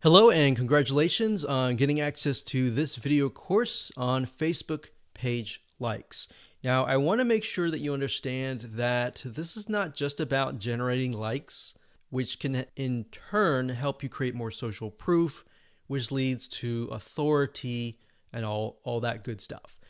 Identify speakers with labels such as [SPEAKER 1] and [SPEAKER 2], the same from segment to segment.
[SPEAKER 1] Hello and congratulations on getting access to this video course on Facebook page likes. Now, I want to make sure that you understand that this is not just about generating likes, which can in turn help you create more social proof, which leads to authority and all that good stuff.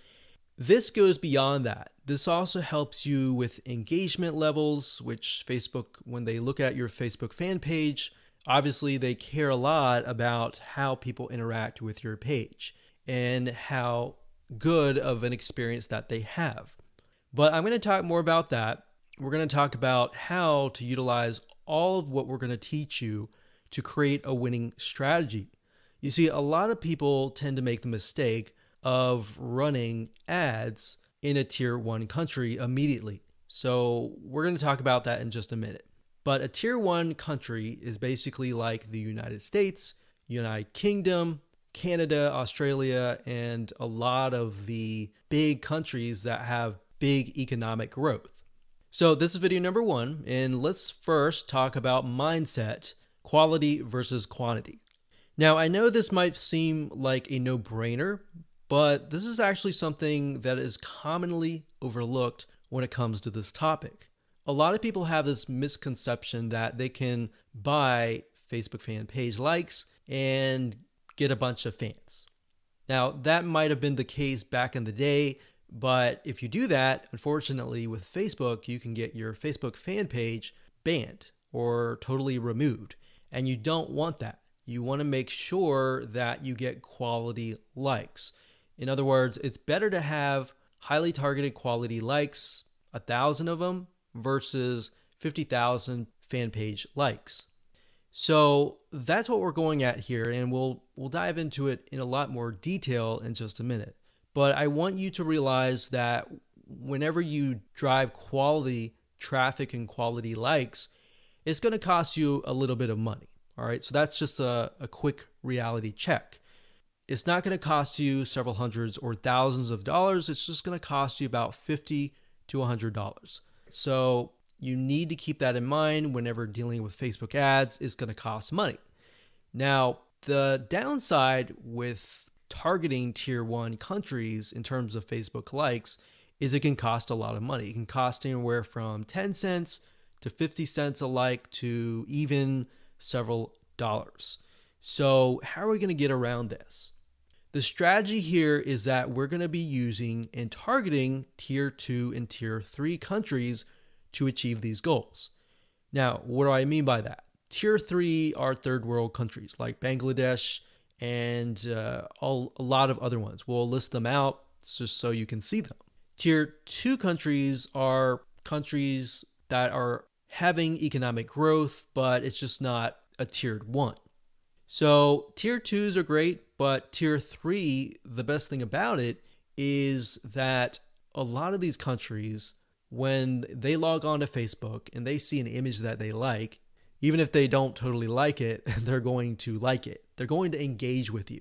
[SPEAKER 1] This goes beyond that. This also helps you with engagement levels, which Facebook, when they look at your Facebook fan page, obviously they care a lot about how people interact with your page and how good of an experience that they have. But I'm going to talk more about that. We're going to talk about how to utilize all of what we're going to teach you to create a winning strategy. You see, a lot of people tend to make the mistake of running ads in a tier 1 country immediately. So we're going to talk about that in just a minute. But a tier 1 country is basically like the United States, United Kingdom, Canada, Australia, and a lot of the big countries that have big economic growth. So this is video number 1, and let's first talk about mindset, quality versus quantity. Now, I know this might seem like a no-brainer, but this is actually something that is commonly overlooked when it comes to this topic. A lot of people have this misconception that they can buy Facebook fan page likes and get a bunch of fans. Now, that might have been the case back in the day, but if you do that, unfortunately with Facebook, you can get your Facebook fan page banned or totally removed. And you don't want that. You want to make sure that you get quality likes. In other words, it's better to have highly targeted quality likes, 1,000 of them, versus 50,000 fan page likes. So that's what we're going at here, and we'll dive into it in a lot more detail in just a minute. But I want you to realize that whenever you drive quality traffic and quality likes, it's going to cost you a little bit of money. All right, so that's just a quick reality check. It's not going to cost you several hundreds or thousands of dollars. It's just going to cost you about $50 to $100. So you need to keep that in mind whenever dealing with Facebook ads. It's going to cost money. Now, the downside with targeting tier 1 countries in terms of Facebook likes is it can cost a lot of money. It can cost anywhere from 10 cents to 50 cents a like to even several dollars. So how are we going to get around this? The strategy here is that we're going to be using and targeting tier 2 and tier 3 countries to achieve these goals. Now, what do I mean by that? Tier 3 are third world countries like Bangladesh and a lot of other ones. We'll list them out just so you can see them. Tier 2 countries are countries that are having economic growth, but it's just not a tiered 1. So tier 2s are great, but tier 3, the best thing about it is that a lot of these countries, when they log on to Facebook and they see an image that they like, even if they don't totally like it, they're going to like it. They're going to engage with you.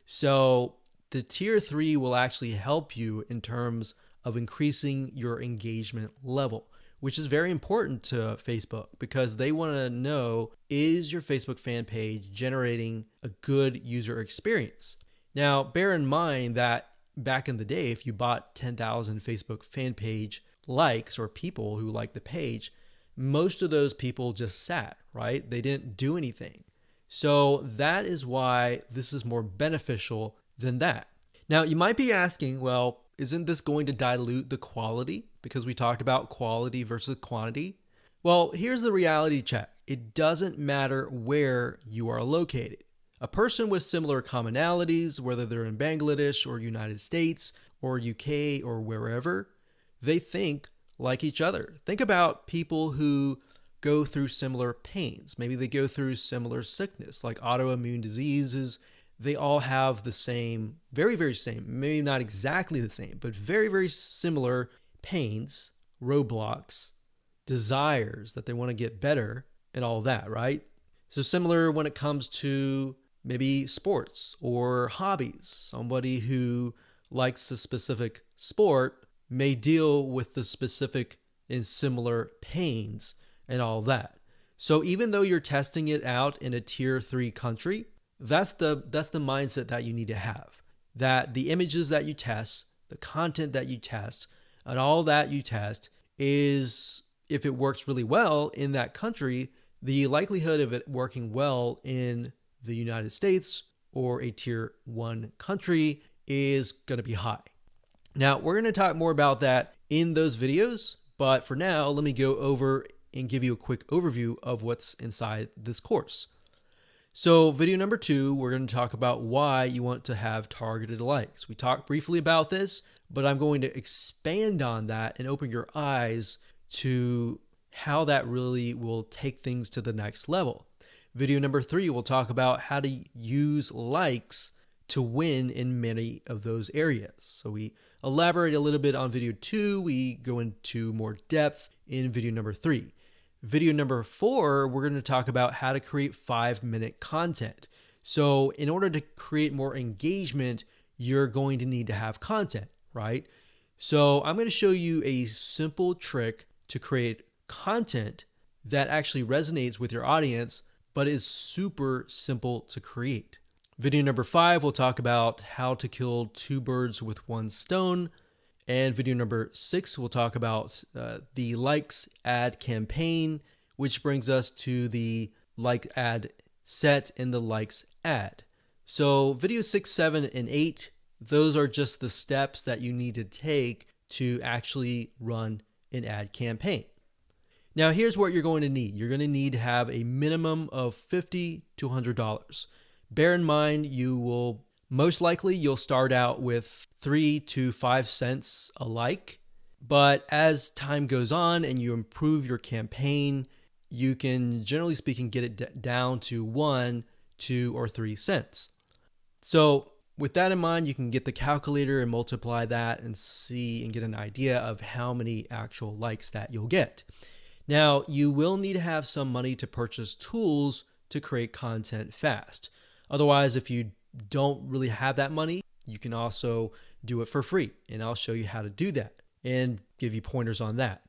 [SPEAKER 1] So the tier 3 will actually help you in terms of increasing your engagement level, which is very important to Facebook because they want to know, is your Facebook fan page generating a good user experience? Now, bear in mind that back in the day, if you bought 10,000 Facebook fan page likes or people who like the page, most of those people just sat, right? They didn't do anything. So that is why this is more beneficial than that. Now, you might be asking, well, isn't this going to dilute the quality? Because we talked about quality versus quantity. Well, here's the reality check. It doesn't matter where you are located. A person with similar commonalities, whether they're in Bangladesh or United States or UK or wherever, they think like each other. Think about people who go through similar pains. Maybe they go through similar sickness, like autoimmune diseases. They all have the same, very, very same, maybe not exactly the same, but very, very similar pains, roadblocks, desires that they want to get better and all that, right? So similar when it comes to maybe sports or hobbies. Somebody who likes a specific sport may deal with the specific and similar pains and all that. So even though you're testing it out in a tier 3 country, That's the mindset that you need to have. That the images that you test, the content that you test, and all that you test is, if it works really well in that country, the likelihood of it working well in the United States or a tier 1 country is going to be high. Now, we're going to talk more about that in those videos, but for now, let me go over and give you a quick overview of what's inside this course. So video number 2, we're going to talk about why you want to have targeted likes. We talked briefly about this, but I'm going to expand on that and open your eyes to how that really will take things to the next level. Video number 3, we'll talk about how to use likes to win in many of those areas. So we elaborate a little bit on video 2. We go into more depth in video number 3. Video number 4, we're going to talk about how to create 5-minute content. So in order to create more engagement, you're going to need to have content, right? So I'm going to show you a simple trick to create content that actually resonates with your audience, but is super simple to create. Video number 5, we'll talk about how to kill 2 birds with 1 stone. And video number 6, we'll talk about the likes ad campaign, which brings us to the like ad set and the likes ad. So video 6, 7, and 8, those are just the steps that you need to take to actually run an ad campaign. Now here's what you're going to need. You're going to need to have a minimum of $50 to $100. Bear in mind, most likely you'll start out with 3 to 5 cents a like, but as time goes on and you improve your campaign, you can, generally speaking, get it down to 1, 2, or 3 cents. So with that in mind, you can get the calculator and multiply that and see and get an idea of how many actual likes that you'll get. Now, you will need to have some money to purchase tools to create content fast. Otherwise, if you don't really have that money, you can also do it for free, and I'll show you how to do that and give you pointers on that.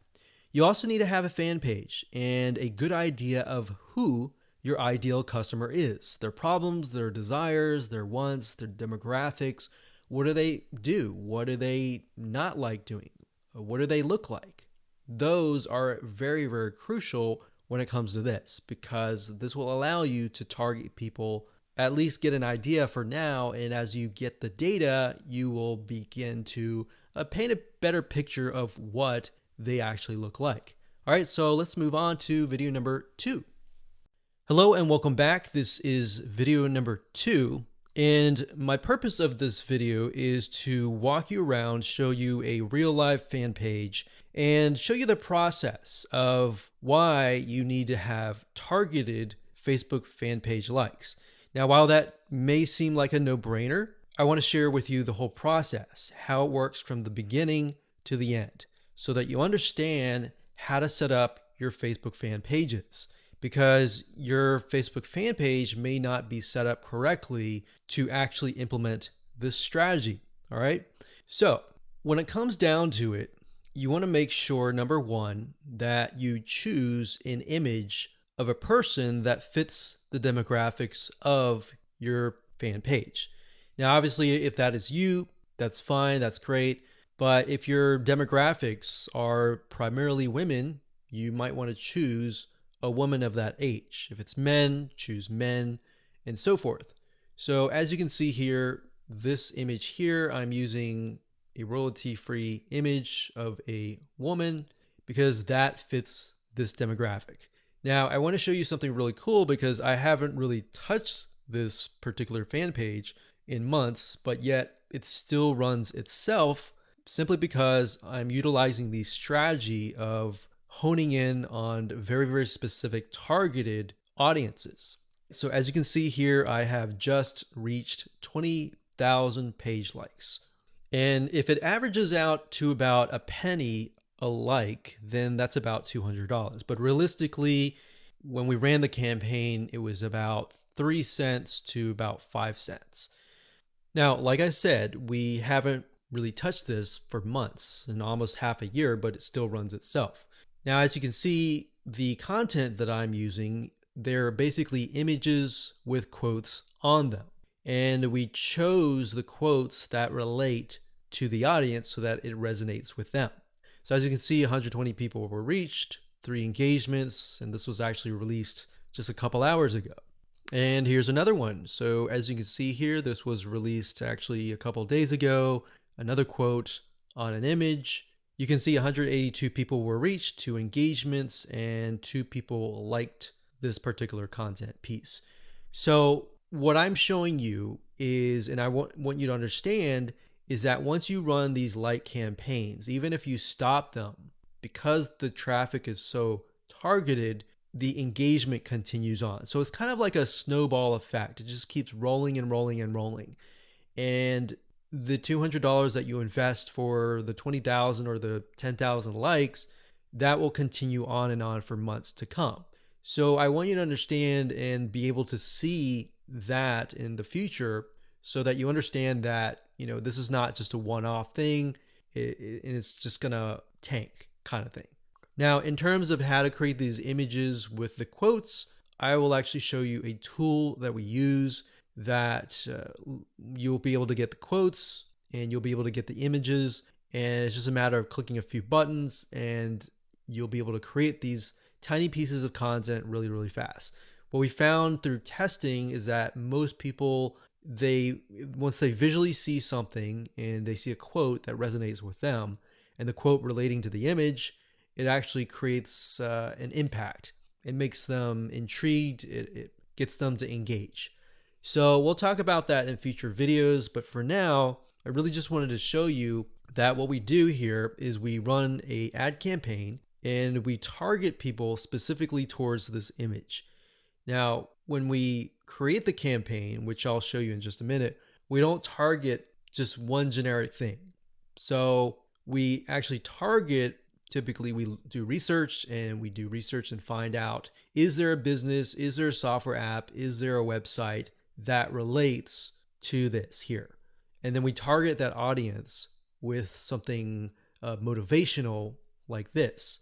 [SPEAKER 1] You also need to have a fan page and a good idea of who your ideal customer is, their problems, their desires, their wants, their demographics. What do they do? What do they not like doing? What do they look like? Those are very, very crucial when it comes to this, because this will allow you to target people, at least get an idea for now, and as you get the data, you will begin to paint a better picture of what they actually look like. All right, so let's move on to video number 2. Hello and welcome back. This is video number 2, and my purpose of this video is to walk you around, show you a real live fan page, and show you the process of why you need to have targeted Facebook fan page likes. Now, while that may seem like a no-brainer, I want to share with you the whole process, how it works from the beginning to the end, so that you understand how to set up your Facebook fan pages, because your Facebook fan page may not be set up correctly to actually implement this strategy. All right. So when it comes down to it, you want to make sure, number 1, that you choose an image of a person that fits the demographics of your fan page. Now, obviously, if that is you, that's fine, that's great. But if your demographics are primarily women, you might want to choose a woman of that age. If it's men, choose men, and so forth. So as you can see here, this image here, I'm using a royalty-free image of a woman because that fits this demographic. Now, I want to show you something really cool because I haven't really touched this particular fan page in months, but yet it still runs itself simply because I'm utilizing the strategy of honing in on very, very specific targeted audiences. So as you can see here, I have just reached 20,000 page likes. And if it averages out to about a penny a like, then that's about $200. But realistically, when we ran the campaign, it was about 3 cents to about 5 cents. Now, like I said, we haven't really touched this for months and almost half a year, but it still runs itself. Now, as you can see, the content that I'm using they're basically images with quotes on them. And we chose the quotes that relate to the audience so that it resonates with them. So as you can see, 120 people were reached, 3 engagements, and this was actually released just a couple hours ago. And here's another one. So as you can see here, this was released actually a couple days ago. Another quote on an image. You can see 182 people were reached, 2 engagements, and 2 people liked this particular content piece. So what I'm showing you is, and I want you to understand, is that once you run these like campaigns, even if you stop them, because the traffic is so targeted, the engagement continues on. So it's kind of like a snowball effect. It just keeps rolling and rolling and rolling. And the $200 that you invest for the 20,000 or the 10,000 likes, that will continue on and on for months to come. So I want you to understand and be able to see that in the future so that you understand that, this is not just a one-off thing and it's just gonna tank kind of thing. Now, in terms of how to create these images with the quotes, I will actually show you a tool that we use that you'll be able to get the quotes and you'll be able to get the images, and it's just a matter of clicking a few buttons and you'll be able to create these tiny pieces of content really, really fast. What we found through testing is that most people, once they visually see something and they see a quote that resonates with them and the quote relating to the image, it actually creates an impact. It makes them intrigued. It gets them to engage. So we'll talk about that in future videos, but for now, I really just wanted to show you that what we do here is we run an ad campaign and we target people specifically towards this image. Now, when we create the campaign, which I'll show you in just a minute, we don't target just one generic thing. So we actually target, typically we do research and find out, is there a business, is there a software app, is there a website that relates to this here? And then we target that audience with something motivational like this.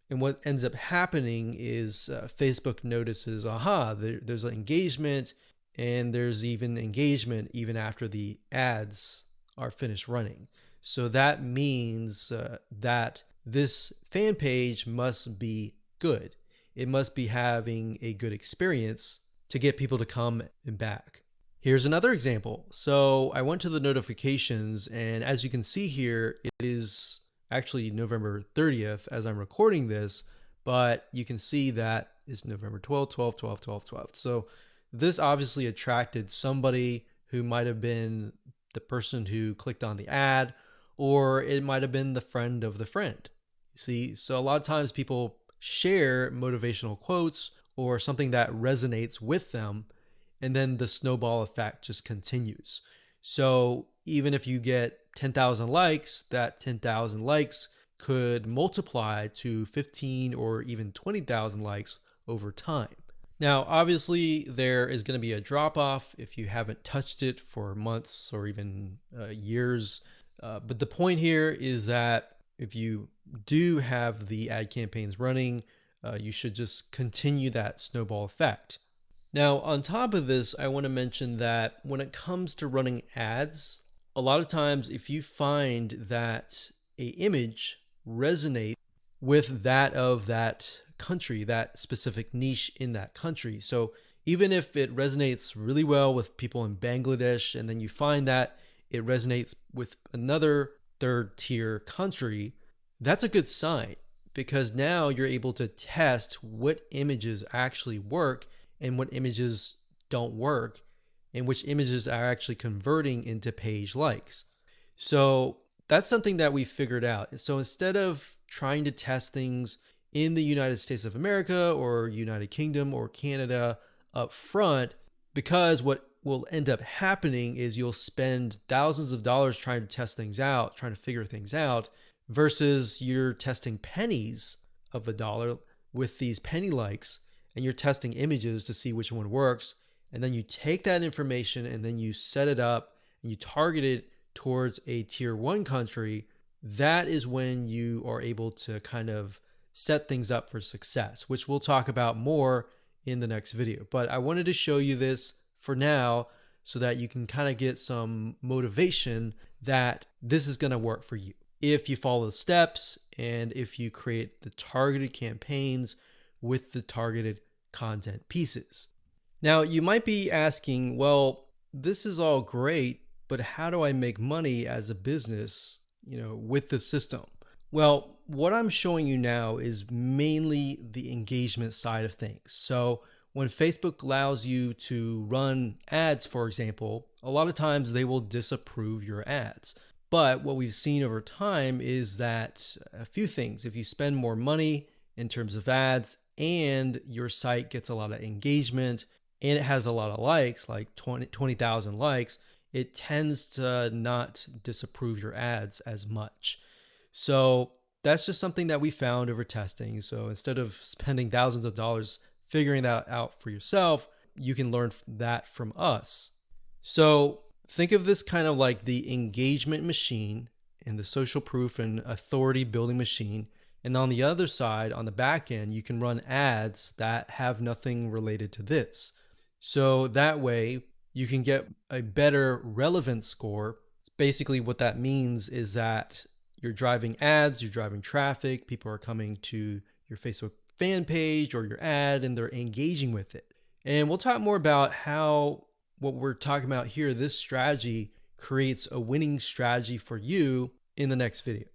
[SPEAKER 1] And what ends up happening is Facebook notices, there's an engagement, and there's even engagement even after the ads are finished running. So that means that this fan page must be good. It must be having a good experience to get people to come and back. Here's another example. So I went to the notifications, and as you can see here, it is actually November 30th as I'm recording this, but you can see that it's November 12th, 12th, 12th, 12th, 12th. So this obviously attracted somebody who might have been the person who clicked on the ad, or it might have been the friend of the friend. You see, so a lot of times people share motivational quotes or something that resonates with them, and then the snowball effect just continues. So even if you get 10,000 likes, that 10,000 likes could multiply to 15 or even 20,000 likes over time. Now, obviously, there is going to be a drop off if you haven't touched it for months or even years. But the point here is that if you do have the ad campaigns running, you should just continue that snowball effect. Now, on top of this, I want to mention that when it comes to running ads, a lot of times if you find that an image resonates with that of that country, that specific niche in that country. So even if it resonates really well with people in Bangladesh, and then you find that it resonates with another third tier country, that's a good sign, because now you're able to test what images actually work and what images don't work, and which images are actually converting into page likes. So that's something that we figured out. So instead of trying to test things in the United States of America or United Kingdom or Canada up front, because what will end up happening is you'll spend thousands of dollars trying to test things out, trying to figure things out, versus you're testing pennies of a dollar with these penny likes, and you're testing images to see which one works. And then you take that information and then you set it up and you target it towards a tier 1 country. That is when you are able to kind of set things up for success, which we'll talk about more in the next video. But I wanted to show you this for now so that you can kind of get some motivation that this is going to work for you if you follow the steps and if you create the targeted campaigns with the targeted content pieces. Now, you might be asking, well, this is all great, but how do I make money as a business, with the system? Well, what I'm showing you now is mainly the engagement side of things. So when Facebook allows you to run ads, for example, a lot of times they will disapprove your ads. But what we've seen over time is that a few things. If you spend more money in terms of ads and your site gets a lot of engagement and it has a lot of likes, like 20,000 likes, it tends to not disapprove your ads as much. So that's just something that we found over testing. So instead of spending thousands of dollars figuring that out for yourself, you can learn that from us. So think of this kind of like the engagement machine and the social proof and authority building machine. And on the other side, on the back end, you can run ads that have nothing related to this. So that way you can get a better relevance score. Basically what that means is that you're driving ads, you're driving traffic, people are coming to your Facebook fan page or your ad and they're engaging with it. And we'll talk more about how what we're talking about here, this strategy creates a winning strategy for you in the next video.